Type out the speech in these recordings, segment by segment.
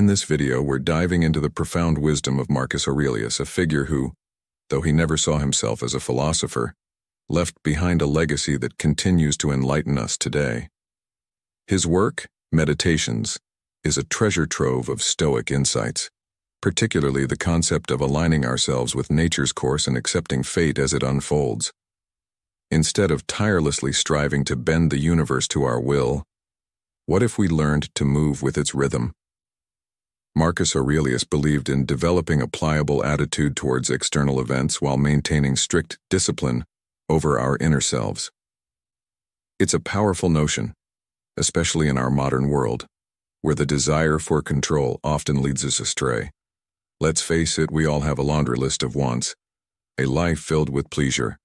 this video, we're diving into the profound wisdom of Marcus Aurelius, a figure who, though he never saw himself as a philosopher, left behind a legacy that continues to enlighten us today. His work, Meditations, is a treasure trove of Stoic insights, particularly the concept of aligning ourselves with nature's course and accepting fate as it unfolds. Instead of tirelessly striving to bend the universe to our will, what if we learned to move with its rhythm? Marcus Aurelius believed in developing a pliable attitude towards external events while maintaining strict discipline over our inner selves. It's a powerful notion, especially in our modern world, where the desire for control often leads us astray. Let's face it, we all have a laundry list of wants, a life filled with pleasure,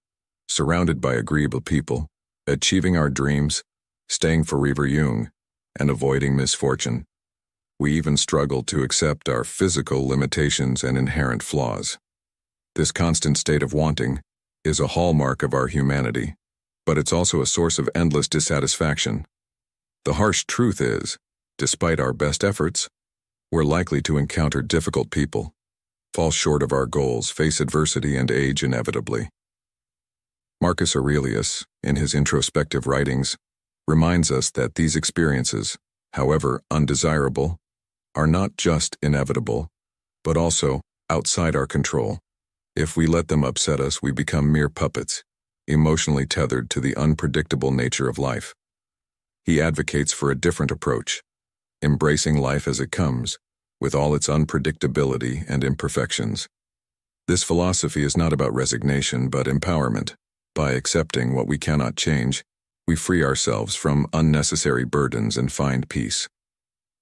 surrounded by agreeable people, achieving our dreams, staying forever young, and avoiding misfortune. We even struggle to accept our physical limitations and inherent flaws. This constant state of wanting is a hallmark of our humanity, but it's also a source of endless dissatisfaction. The harsh truth is, despite our best efforts, we're likely to encounter difficult people, fall short of our goals, face adversity, and age inevitably. Marcus Aurelius, in his introspective writings, reminds us that these experiences, however undesirable, are not just inevitable, but also outside our control. If we let them upset us, we become mere puppets, emotionally tethered to the unpredictable nature of life. He advocates for a different approach, embracing life as it comes, with all its unpredictability and imperfections. This philosophy is not about resignation, but empowerment. By accepting what we cannot change, we free ourselves from unnecessary burdens and find peace.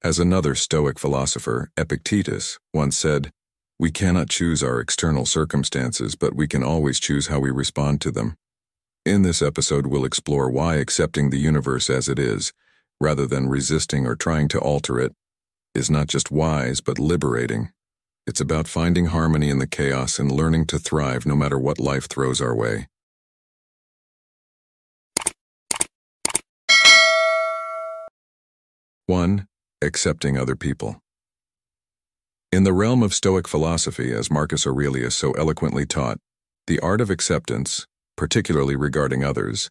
As another Stoic philosopher, Epictetus, once said, "We cannot choose our external circumstances, but we can always choose how we respond to them." In this episode, we'll explore why accepting the universe as it is, rather than resisting or trying to alter it, is not just wise but liberating. It's about finding harmony in the chaos and learning to thrive no matter what life throws our way. One, accepting other people. In the realm of Stoic philosophy, as Marcus Aurelius so eloquently taught, the art of acceptance, particularly regarding others,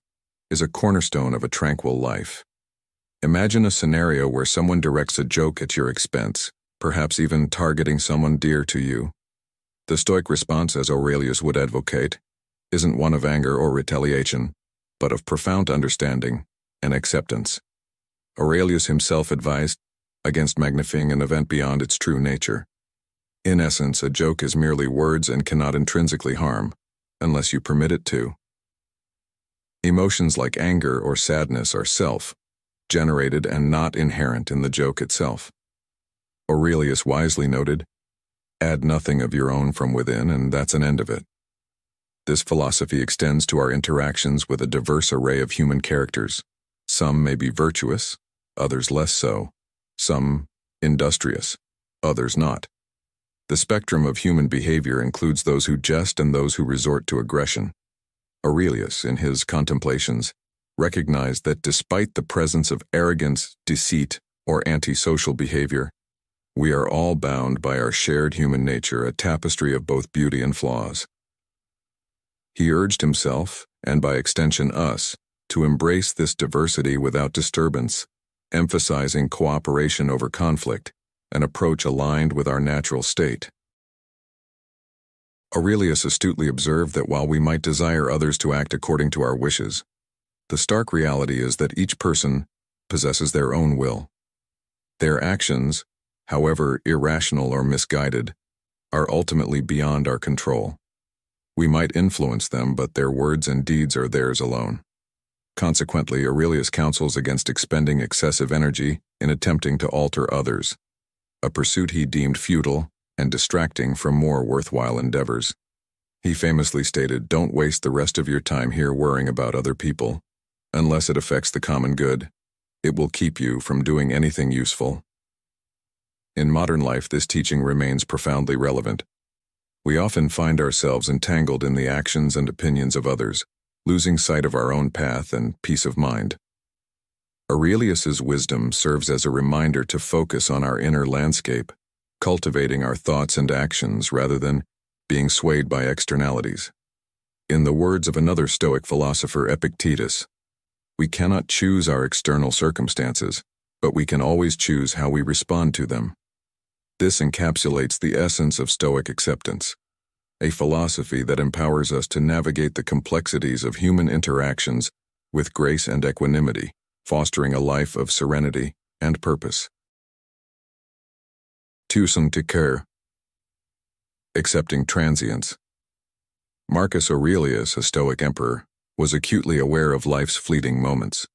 is a cornerstone of a tranquil life. Imagine a scenario where someone directs a joke at your expense, perhaps even targeting someone dear to you. The Stoic response, as Aurelius would advocate, isn't one of anger or retaliation, but of profound understanding and acceptance. Aurelius himself advised against magnifying an event beyond its true nature. In essence, a joke is merely words and cannot intrinsically harm, unless you permit it to. Emotions like anger or sadness are self-generated and not inherent in the joke itself. Aurelius wisely noted, "Add nothing of your own from within, and that's an end of it." This philosophy extends to our interactions with a diverse array of human characters. Some may be virtuous, others less so. Some industrious, others not. The spectrum of human behavior includes those who jest and those who resort to aggression. Aurelius, in his Contemplations, recognized that despite the presence of arrogance, deceit, or antisocial behavior, we are all bound by our shared human nature, a tapestry of both beauty and flaws. He urged himself, and by extension us, to embrace this diversity without disturbance, emphasizing cooperation over conflict, an approach aligned with our natural state. Aurelius astutely observed that while we might desire others to act according to our wishes, the stark reality is that each person possesses their own will. Their actions, however irrational or misguided, are ultimately beyond our control. We might influence them, but their words and deeds are theirs alone. Consequently, Aurelius counsels against expending excessive energy in attempting to alter others, a pursuit he deemed futile and distracting from more worthwhile endeavors. He famously stated, "Don't waste the rest of your time here worrying about other people. Unless it affects the common good, it will keep you from doing anything useful." In modern life, this teaching remains profoundly relevant. We often find ourselves entangled in the actions and opinions of others, losing sight of our own path and peace of mind. Aurelius's wisdom serves as a reminder to focus on our inner landscape cultivating our thoughts and actions rather than being swayed by externalities. In the words of another Stoic philosopher, Epictetus, we cannot choose our external circumstances, but we can always choose how we respond to them. This encapsulates the essence of Stoic acceptance, a philosophy that empowers us to navigate the complexities of human interactions with grace and equanimity, fostering a life of serenity and purpose. Transience. Accepting transience. Marcus Aurelius, a Stoic emperor, was acutely aware of life's fleeting moments.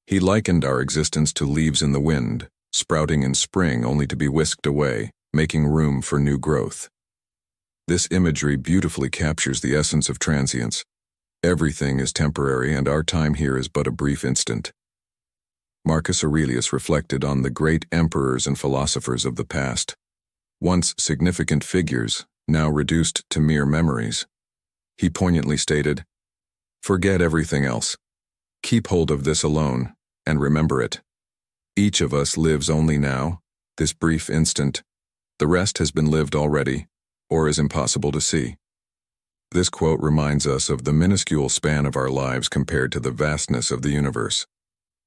He likened our existence to leaves in the wind, sprouting in spring only to be whisked away, making room for new growth. This imagery beautifully captures the essence of transience. Everything is temporary, and our time here is but a brief instant. Marcus Aurelius reflected on the great emperors and philosophers of the past, once significant figures, now reduced to mere memories. He poignantly stated, "Forget everything else. Keep hold of this alone, and remember it. Each of us lives only now, this brief instant. The rest has been lived already, or is impossible to see." This quote reminds us of the minuscule span of our lives compared to the vastness of the universe.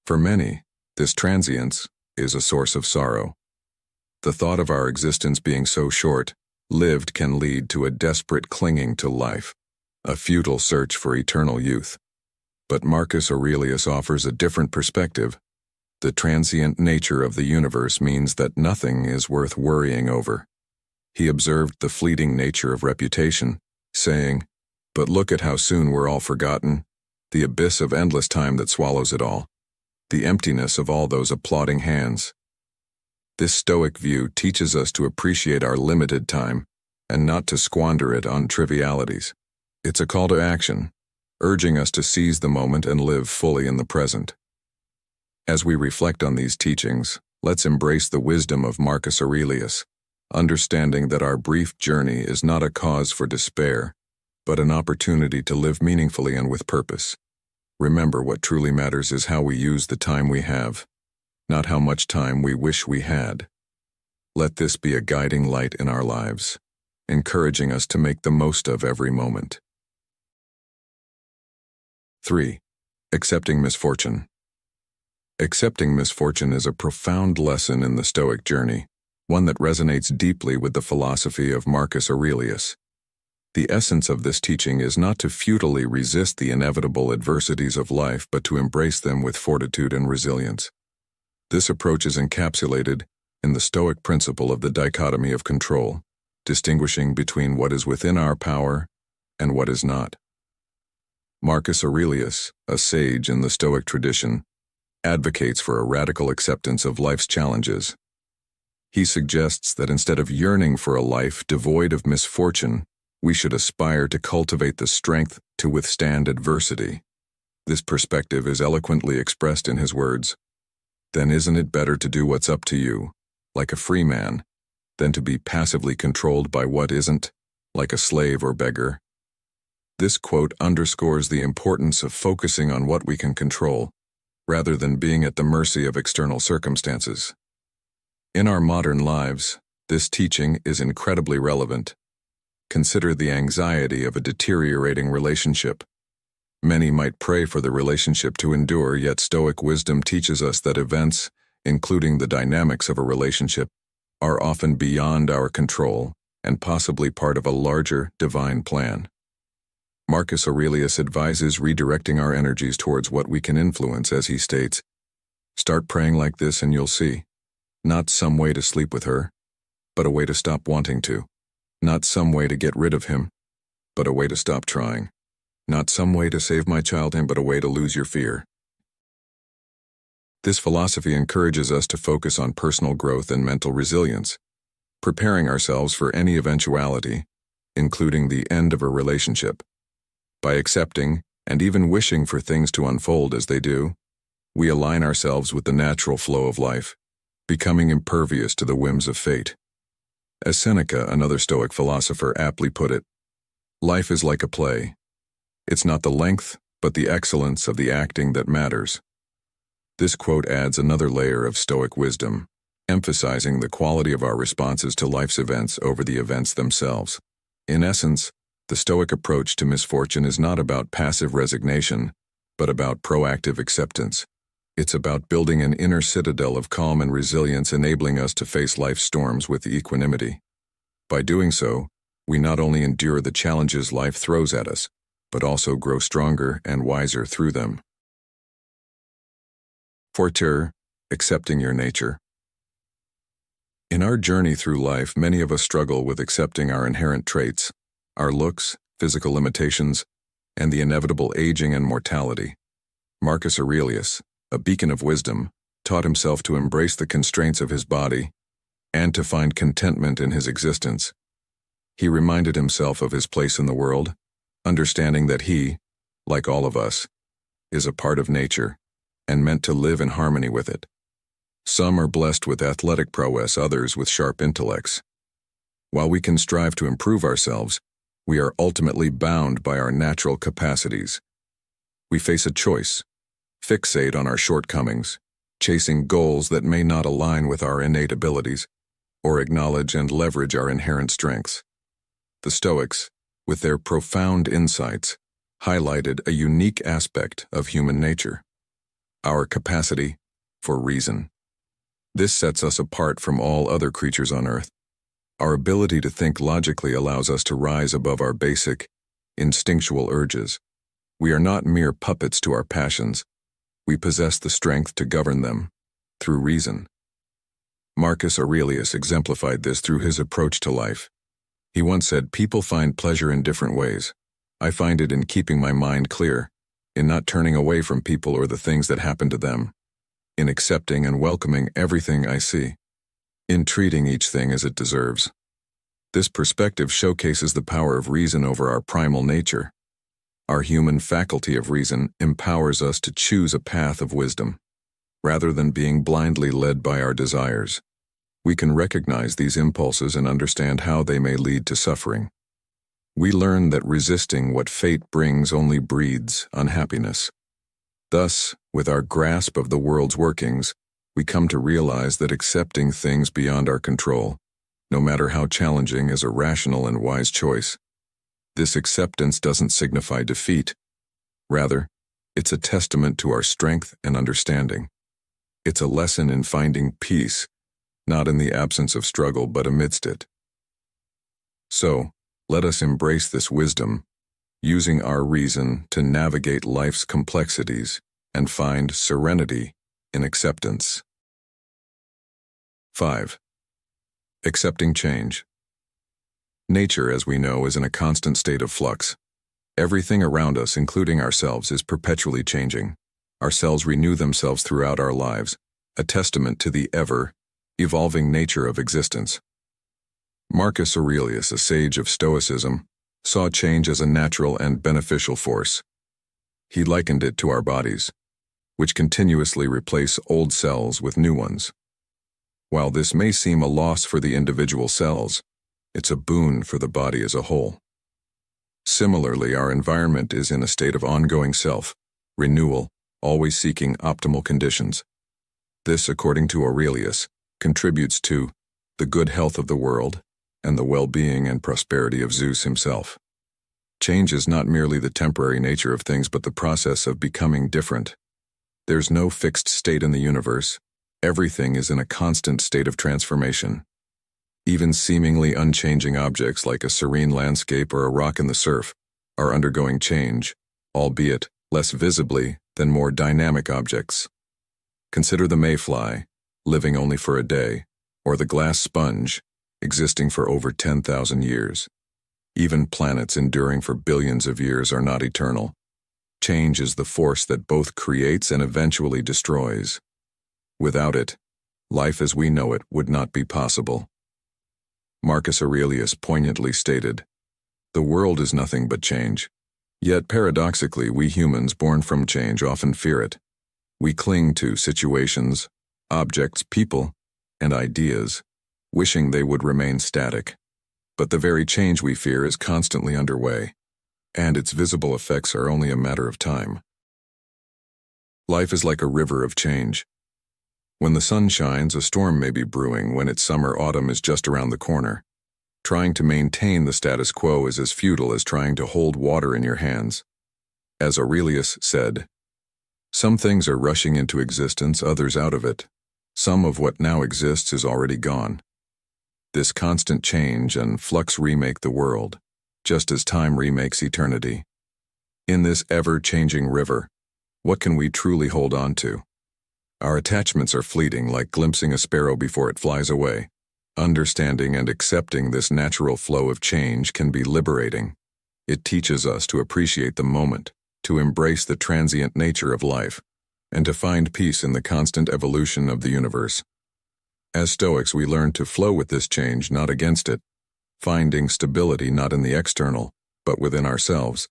For many, this transience is a source of sorrow. The thought of our existence being so short-lived can lead to a desperate clinging to life, a futile search for eternal youth. But Marcus Aurelius offers a different perspective. The transient nature of the universe means that nothing is worth worrying over. He observed the fleeting nature of reputation, saying, "But look at how soon we're all forgotten, the abyss of endless time that swallows it all, the emptiness of all those applauding hands." This Stoic view teaches us to appreciate our limited time and not to squander it on trivialities. It's a call to action, urging us to seize the moment and live fully in the present. As we reflect on these teachings, let's embrace the wisdom of Marcus Aurelius, understanding that our brief journey is not a cause for despair, but an opportunity to live meaningfully and with purpose. Remember, what truly matters is how we use the time we have, not how much time we wish we had. Let this be a guiding light in our lives, encouraging us to make the most of every moment. 3. Accepting misfortune. Accepting misfortune is a profound lesson in the Stoic journey, one that resonates deeply with the philosophy of Marcus Aurelius. The essence of this teaching is not to futilely resist the inevitable adversities of life, but to embrace them with fortitude and resilience. This approach is encapsulated in the Stoic principle of the dichotomy of control, distinguishing between what is within our power and what is not. Marcus Aurelius, a sage in the Stoic tradition, advocates for a radical acceptance of life's challenges. He suggests that instead of yearning for a life devoid of misfortune, we should aspire to cultivate the strength to withstand adversity. This perspective is eloquently expressed in his words, "Then isn't it better to do what's up to you, like a free man, than to be passively controlled by what isn't, like a slave or beggar?" This quote underscores the importance of focusing on what we can control, rather than being at the mercy of external circumstances. In our modern lives, this teaching is incredibly relevant. Consider the anxiety of a deteriorating relationship. Many might pray for the relationship to endure, yet Stoic wisdom teaches us that events, including the dynamics of a relationship, are often beyond our control and possibly part of a larger divine plan. Marcus Aurelius advises redirecting our energies towards what we can influence, as he states, "Start praying like this and you'll see. Not some way to sleep with her, but a way to stop wanting to. Not some way to get rid of him, but a way to stop trying. Not some way to save my child him, but a way to lose your fear." This philosophy encourages us to focus on personal growth and mental resilience, preparing ourselves for any eventuality, including the end of a relationship. By accepting and even wishing for things to unfold as they do, we align ourselves with the natural flow of life, becoming impervious to the whims of fate. As Seneca, another Stoic philosopher, aptly put it, "Life is like a play. It's not the length, but the excellence of the acting that matters." This quote adds another layer of Stoic wisdom, emphasizing the quality of our responses to life's events over the events themselves. In essence, the Stoic approach to misfortune is not about passive resignation, but about proactive acceptance. It's about building an inner citadel of calm and resilience, enabling us to face life's storms with equanimity. By doing so, we not only endure the challenges life throws at us, but also grow stronger and wiser through them. Forter, accepting your nature. In our journey through life, many of us struggle with accepting our inherent traits, our looks, physical limitations, and the inevitable aging and mortality. Marcus Aurelius, a beacon of wisdom, taught himself to embrace the constraints of his body and to find contentment in his existence. He reminded himself of his place in the world, understanding that he, like all of us, is a part of nature and meant to live in harmony with it. Some are blessed with athletic prowess, others with sharp intellects. While we can strive to improve ourselves, we are ultimately bound by our natural capacities. We face a choice: fixate on our shortcomings, chasing goals that may not align with our innate abilities, or acknowledge and leverage our inherent strengths. The Stoics, with their profound insights, highlighted a unique aspect of human nature: our capacity for reason. This sets us apart from all other creatures on earth. Our ability to think logically allows us to rise above our basic, instinctual urges. We are not mere puppets to our passions. We possess the strength to govern them through reason. Marcus Aurelius exemplified this through his approach to life. He once said, "People find pleasure in different ways. I find it in keeping my mind clear, in not turning away from people or the things that happen to them, in accepting and welcoming everything I see, in treating each thing as it deserves." This perspective showcases the power of reason over our primal nature. Our human faculty of reason empowers us to choose a path of wisdom, rather than being blindly led by our desires. We can recognize these impulses and understand how they may lead to suffering. We learn that resisting what fate brings only breeds unhappiness. Thus, with our grasp of the world's workings, we come to realize that accepting things beyond our control, no matter how challenging, is a rational and wise choice. This acceptance doesn't signify defeat. Rather, it's a testament to our strength and understanding. It's a lesson in finding peace, not in the absence of struggle but amidst it. So, let us embrace this wisdom, using our reason to navigate life's complexities and find serenity in acceptance. 5. Accepting change. Nature, as we know, is in a constant state of flux. Everything around us, including ourselves, is perpetually changing. Our cells renew themselves throughout our lives, a testament to the ever-evolving nature of existence. Marcus Aurelius, a sage of Stoicism, saw change as a natural and beneficial force. He likened it to our bodies, which continuously replace old cells with new ones. While this may seem a loss for the individual cells, it's a boon for the body as a whole. Similarly, our environment is in a state of ongoing self-renewal, always seeking optimal conditions. This, according to Aurelius, contributes to the good health of the world and the well-being and prosperity of Zeus himself. Change is not merely the temporary nature of things but the process of becoming different. There's no fixed state in the universe. Everything is in a constant state of transformation. Even seemingly unchanging objects like a serene landscape or a rock in the surf are undergoing change, albeit less visibly than more dynamic objects. Consider the mayfly, living only for a day, or the glass sponge, existing for over 10,000 years. Even planets enduring for billions of years are not eternal. Change is the force that both creates and eventually destroys. Without it, life as we know it would not be possible. Marcus Aurelius poignantly stated, "The world is nothing but change. Yet paradoxically, we humans born from change often fear it. We cling to situations, objects, people, and ideas, wishing they would remain static. But the very change we fear is constantly underway, and its visible effects are only a matter of time." Life is like a river of change. When the sun shines, a storm may be brewing when its summer autumn is just around the corner. Trying to maintain the status quo is as futile as trying to hold water in your hands. As Aurelius said, "Some things are rushing into existence, others out of it. Some of what now exists is already gone." This constant change and flux remake the world, just as time remakes eternity. In this ever-changing river, what can we truly hold on to? Our attachments are fleeting, like glimpsing a sparrow before it flies away. Understanding and accepting this natural flow of change can be liberating. It teaches us to appreciate the moment, to embrace the transient nature of life, and to find peace in the constant evolution of the universe. As Stoics, we learn to flow with this change, not against it, finding stability not in the external, but within ourselves.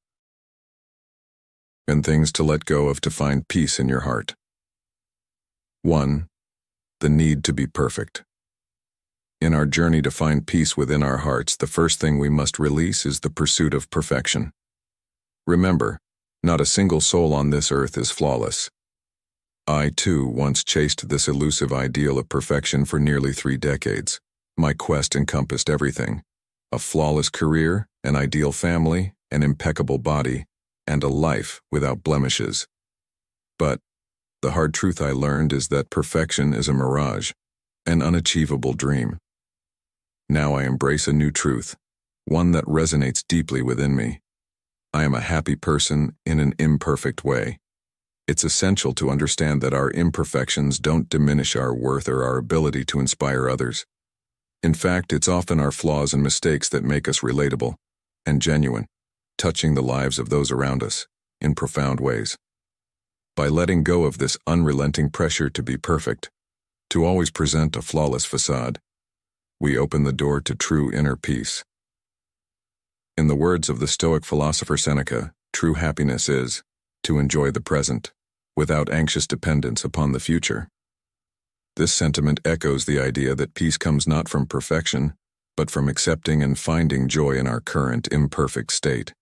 And things to let go of to find peace in your heart. 1. The need to be perfect. In our journey to find peace within our hearts, the first thing we must release is the pursuit of perfection. Remember, not a single soul on this earth is flawless. I, too, once chased this elusive ideal of perfection for nearly 3 decades. My quest encompassed everything: a flawless career, an ideal family, an impeccable body, and a life without blemishes. But the hard truth I learned is that perfection is a mirage, an unachievable dream. Now I embrace a new truth, one that resonates deeply within me. I am a happy person in an imperfect way. It's essential to understand that our imperfections don't diminish our worth or our ability to inspire others. In fact, it's often our flaws and mistakes that make us relatable and genuine, touching the lives of those around us in profound ways. By letting go of this unrelenting pressure to be perfect, to always present a flawless facade, we open the door to true inner peace. In the words of the Stoic philosopher Seneca, true happiness is to enjoy the present, without anxious dependence upon the future. This sentiment echoes the idea that peace comes not from perfection, but from accepting and finding joy in our current imperfect state.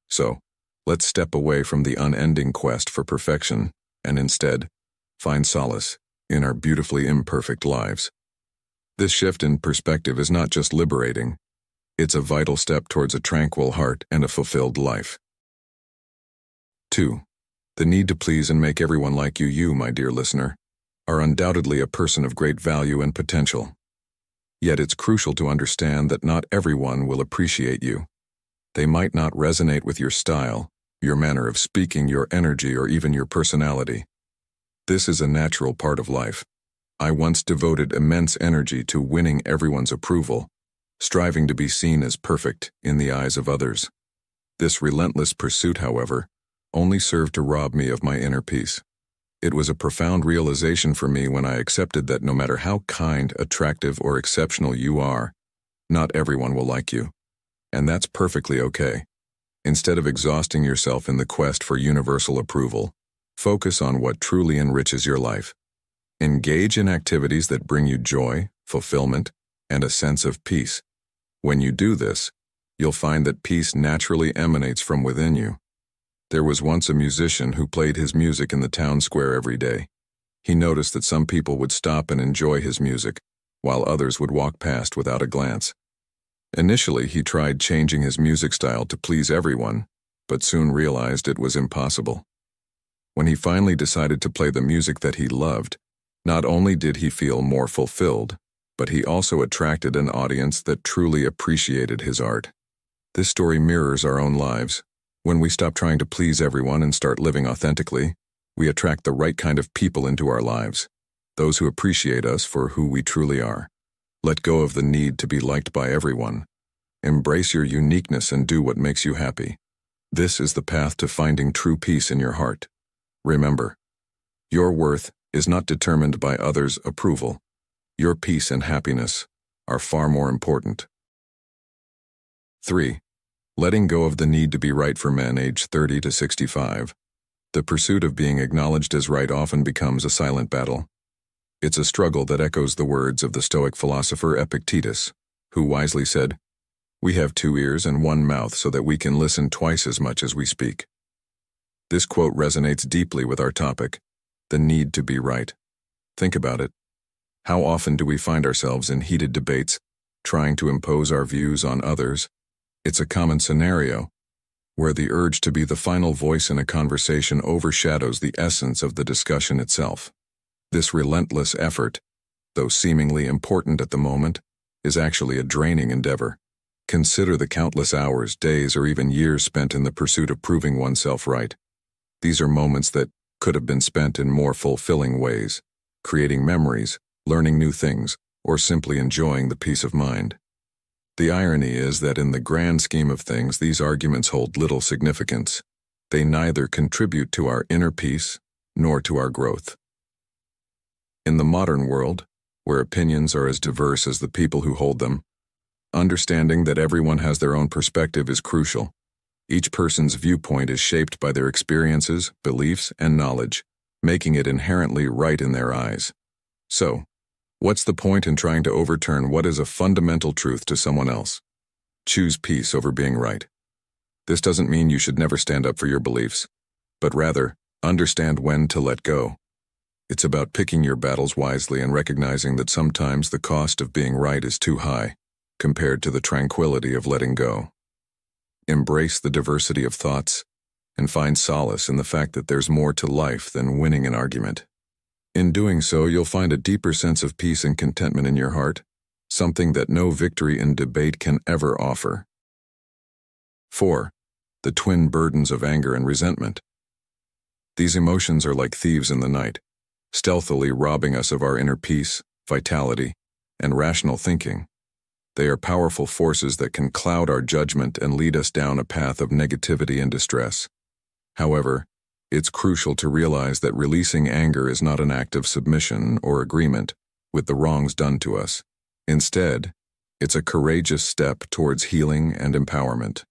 So, let's step away from the unending quest for perfection and instead find solace in our beautifully imperfect lives. This shift in perspective is not just liberating, it's a vital step towards a tranquil heart and a fulfilled life. 2. The need to please and make everyone like you, my dear listener, are undoubtedly a person of great value and potential. Yet it's crucial to understand that not everyone will appreciate you. They might not resonate with your style, your manner of speaking, your energy, or even your personality. This is a natural part of life. I once devoted immense energy to winning everyone's approval, striving to be seen as perfect in the eyes of others. This relentless pursuit, however, only served to rob me of my inner peace. It was a profound realization for me when I accepted that no matter how kind, attractive, or exceptional you are, not everyone will like you. And that's perfectly okay. Instead of exhausting yourself in the quest for universal approval, focus on what truly enriches your life. Engage in activities that bring you joy, fulfillment, and a sense of peace. When you do this, you'll find that peace naturally emanates from within you. There was once a musician who played his music in the town square every day. He noticed that some people would stop and enjoy his music, while others would walk past without a glance. Initially, he tried changing his music style to please everyone, but soon realized it was impossible. When he finally decided to play the music that he loved, not only did he feel more fulfilled, but he also attracted an audience that truly appreciated his art. This story mirrors our own lives. When we stop trying to please everyone and start living authentically, we attract the right kind of people into our lives, those who appreciate us for who we truly are. Let go of the need to be liked by everyone. Embrace your uniqueness and do what makes you happy. This is the path to finding true peace in your heart. Remember, your worth is not determined by others' approval. Your peace and happiness are far more important. 3. Letting go of the need to be right for men aged 30 to 65. The pursuit of being acknowledged as right often becomes a silent battle. It's a struggle that echoes the words of the Stoic philosopher Epictetus, who wisely said, "We have 2 ears and 1 mouth so that we can listen twice as much as we speak." This quote resonates deeply with our topic, the need to be right. Think about it. How often do we find ourselves in heated debates, trying to impose our views on others? It's a common scenario, where the urge to be the final voice in a conversation overshadows the essence of the discussion itself. This relentless effort, though seemingly important at the moment, is actually a draining endeavor. Consider the countless hours, days, or even years spent in the pursuit of proving oneself right. These are moments that could have been spent in more fulfilling ways, creating memories, learning new things, or simply enjoying the peace of mind. The irony is that in the grand scheme of things, these arguments hold little significance. They neither contribute to our inner peace nor to our growth. In the modern world, where opinions are as diverse as the people who hold them, understanding that everyone has their own perspective is crucial. Each person's viewpoint is shaped by their experiences, beliefs, and knowledge, making it inherently right in their eyes. So, what's the point in trying to overturn what is a fundamental truth to someone else? Choose peace over being right. This doesn't mean you should never stand up for your beliefs, but rather, understand when to let go. It's about picking your battles wisely and recognizing that sometimes the cost of being right is too high, compared to the tranquility of letting go. Embrace the diversity of thoughts, and find solace in the fact that there's more to life than winning an argument. In doing so, you'll find a deeper sense of peace and contentment in your heart, something that no victory in debate can ever offer. 4. The twin burdens of anger and resentment. These emotions are like thieves in the night, stealthily robbing us of our inner peace, vitality, and rational thinking. They are powerful forces that can cloud our judgment and lead us down a path of negativity and distress. However, it's crucial to realize that releasing anger is not an act of submission or agreement with the wrongs done to us. Instead, it's a courageous step towards healing and empowerment.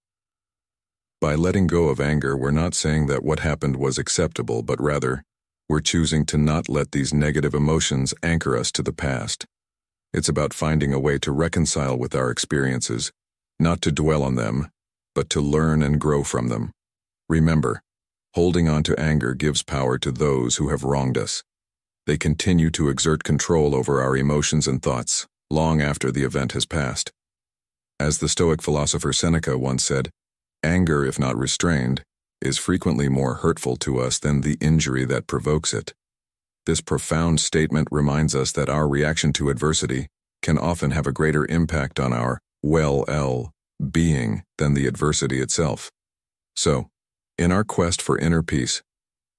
By letting go of anger, we're not saying that what happened was acceptable, but rather, we're choosing to not let these negative emotions anchor us to the past. It's about finding a way to reconcile with our experiences, not to dwell on them, but to learn and grow from them. Remember, holding on to anger gives power to those who have wronged us. They continue to exert control over our emotions and thoughts, long after the event has passed. As the Stoic philosopher Seneca once said, anger, if not restrained, is frequently more hurtful to us than the injury that provokes it. This profound statement reminds us that our reaction to adversity can often have a greater impact on our being than the adversity itself. So, in our quest for inner peace,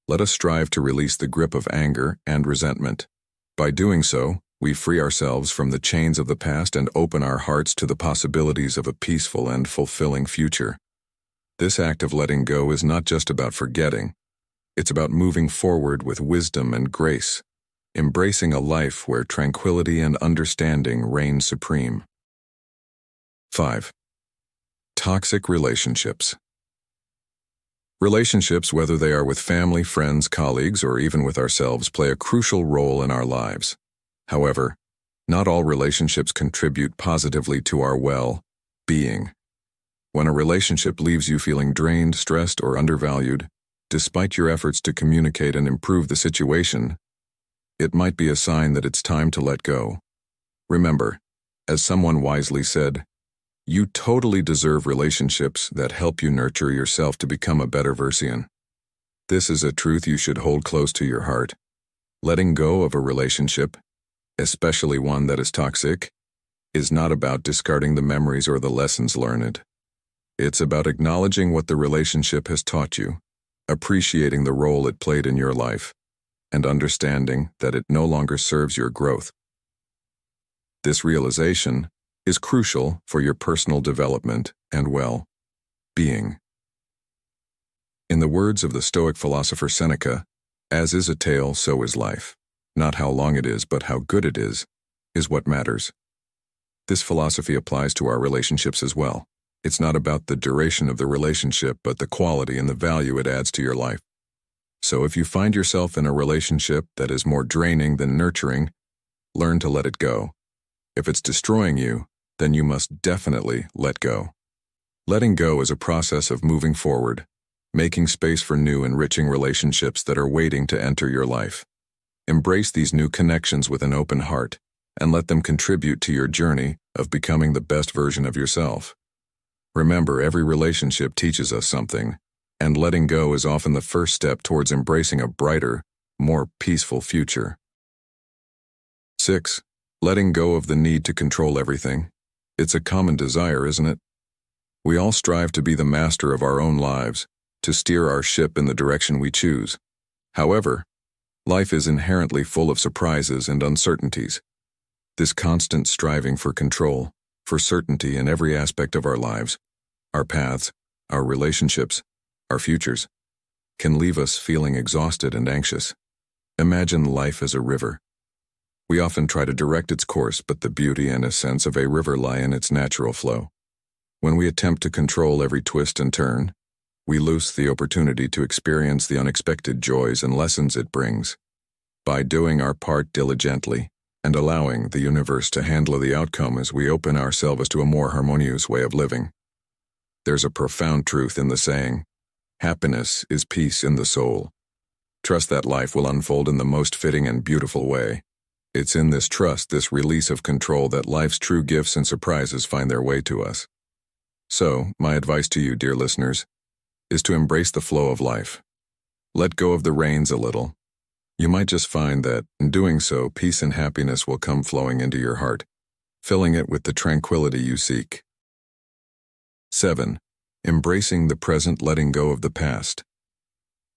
let us strive to release the grip of anger and resentment. By doing so, we free ourselves from the chains of the past and open our hearts to the possibilities of a peaceful and fulfilling future. This act of letting go is not just about forgetting. It's about moving forward with wisdom and grace, embracing a life where tranquility and understanding reign supreme. 5. Toxic relationships. Relationships, whether they are with family, friends, colleagues, or even with ourselves, play a crucial role in our lives. However, not all relationships contribute positively to our well-being. When a relationship leaves you feeling drained, stressed, or undervalued, despite your efforts to communicate and improve the situation, it might be a sign that it's time to let go. Remember, as someone wisely said, you totally deserve relationships that help you nurture yourself to become a better version. This is a truth you should hold close to your heart. Letting go of a relationship, especially one that is toxic, is not about discarding the memories or the lessons learned. It's about acknowledging what the relationship has taught you, appreciating the role it played in your life, and understanding that it no longer serves your growth. This realization is crucial for your personal development and well-being. In the words of the Stoic philosopher Seneca, as is a tale, so is life. Not how long it is, but how good it is what matters. This philosophy applies to our relationships as well. It's not about the duration of the relationship, but the quality and the value it adds to your life. So if you find yourself in a relationship that is more draining than nurturing, learn to let it go. If it's destroying you, then you must definitely let go. Letting go is a process of moving forward, making space for new, enriching relationships that are waiting to enter your life. Embrace these new connections with an open heart and let them contribute to your journey of becoming the best version of yourself. Remember, every relationship teaches us something, and letting go is often the first step towards embracing a brighter, more peaceful future. 6. Letting go of the need to control everything. It's a common desire, isn't it? We all strive to be the master of our own lives, to steer our ship in the direction we choose. However, life is inherently full of surprises and uncertainties. This constant striving for control, for certainty in every aspect of our lives, our paths, our relationships, our futures, can leave us feeling exhausted and anxious. Imagine life as a river. We often try to direct its course, but the beauty and essence of a river lie in its natural flow. When we attempt to control every twist and turn, we lose the opportunity to experience the unexpected joys and lessons it brings. By doing our part diligently and allowing the universe to handle the outcome as we open ourselves to a more harmonious way of living. There's a profound truth in the saying, happiness is peace in the soul. Trust that life will unfold in the most fitting and beautiful way. It's in this trust, this release of control, that life's true gifts and surprises find their way to us. So, my advice to you, dear listeners, is to embrace the flow of life. Let go of the reins a little. You might just find that, in doing so, peace and happiness will come flowing into your heart, filling it with the tranquility you seek. 7. Embracing the present, letting go of the past.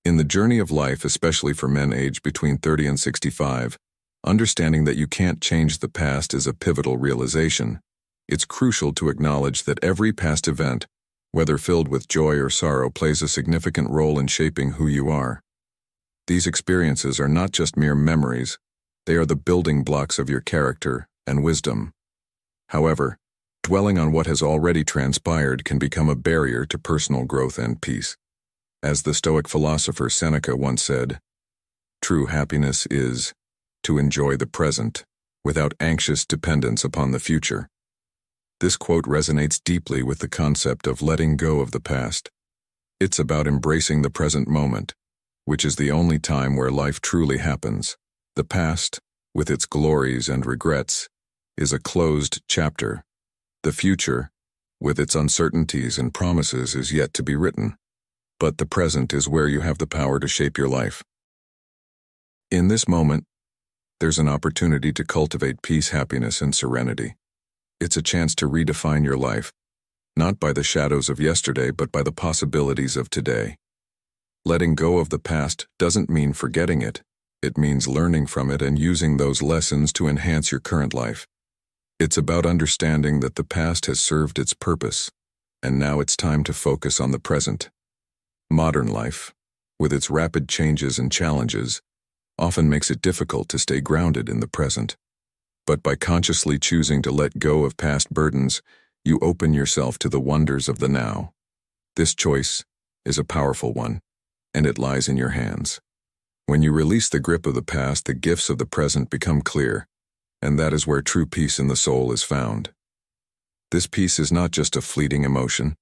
In the journey of life, especially for men aged between 30 and 65, understanding that you can't change the past is a pivotal realization. It's crucial to acknowledge that every past event, whether filled with joy or sorrow, plays a significant role in shaping who you are. These experiences are not just mere memories, they are the building blocks of your character and wisdom. However, dwelling on what has already transpired can become a barrier to personal growth and peace. As the Stoic philosopher Seneca once said, "True happiness is to enjoy the present without anxious dependence upon the future." This quote resonates deeply with the concept of letting go of the past. It's about embracing the present moment, which is the only time where life truly happens. The past, with its glories and regrets, is a closed chapter. The future, with its uncertainties and promises, is yet to be written. But the present is where you have the power to shape your life. In this moment, there's an opportunity to cultivate peace, happiness, and serenity. It's a chance to redefine your life, not by the shadows of yesterday, but by the possibilities of today. Letting go of the past doesn't mean forgetting it. It means learning from it and using those lessons to enhance your current life. It's about understanding that the past has served its purpose, and now it's time to focus on the present. Modern life, with its rapid changes and challenges, often makes it difficult to stay grounded in the present. But by consciously choosing to let go of past burdens, you open yourself to the wonders of the now. This choice is a powerful one, and it lies in your hands. When you release the grip of the past, the gifts of the present become clear, and that is where true peace in the soul is found. This peace is not just a fleeting emotion.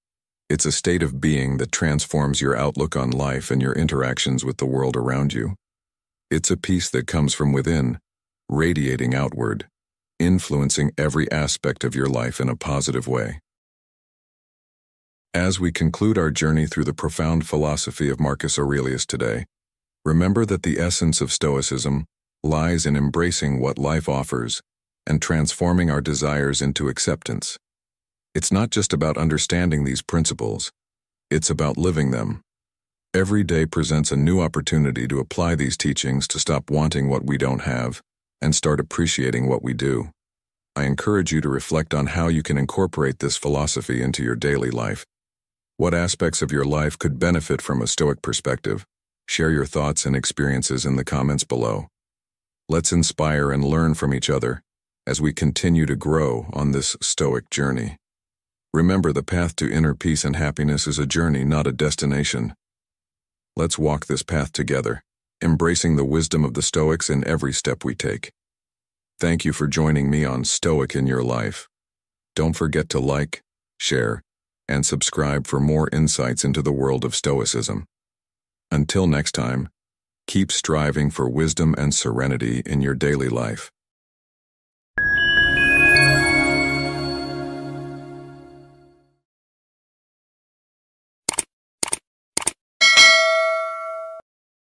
It's a state of being that transforms your outlook on life and your interactions with the world around you. It's a peace that comes from within, radiating outward, influencing every aspect of your life in a positive way. As we conclude our journey through the profound philosophy of Marcus Aurelius today, remember that the essence of Stoicism lies in embracing what life offers and transforming our desires into acceptance. It's not just about understanding these principles, it's about living them. Every day presents a new opportunity to apply these teachings, to stop wanting what we don't have and start appreciating what we do. I encourage you to reflect on how you can incorporate this philosophy into your daily life. What aspects of your life could benefit from a Stoic perspective? Share your thoughts and experiences in the comments below. Let's inspire and learn from each other as we continue to grow on this Stoic journey. Remember, the path to inner peace and happiness is a journey, not a destination. Let's walk this path together, embracing the wisdom of the Stoics in every step we take. Thank you for joining me on Stoic in Your Life. Don't forget to like, share, and subscribe for more insights into the world of Stoicism. Until next time, Keep striving for wisdom and serenity in your daily life.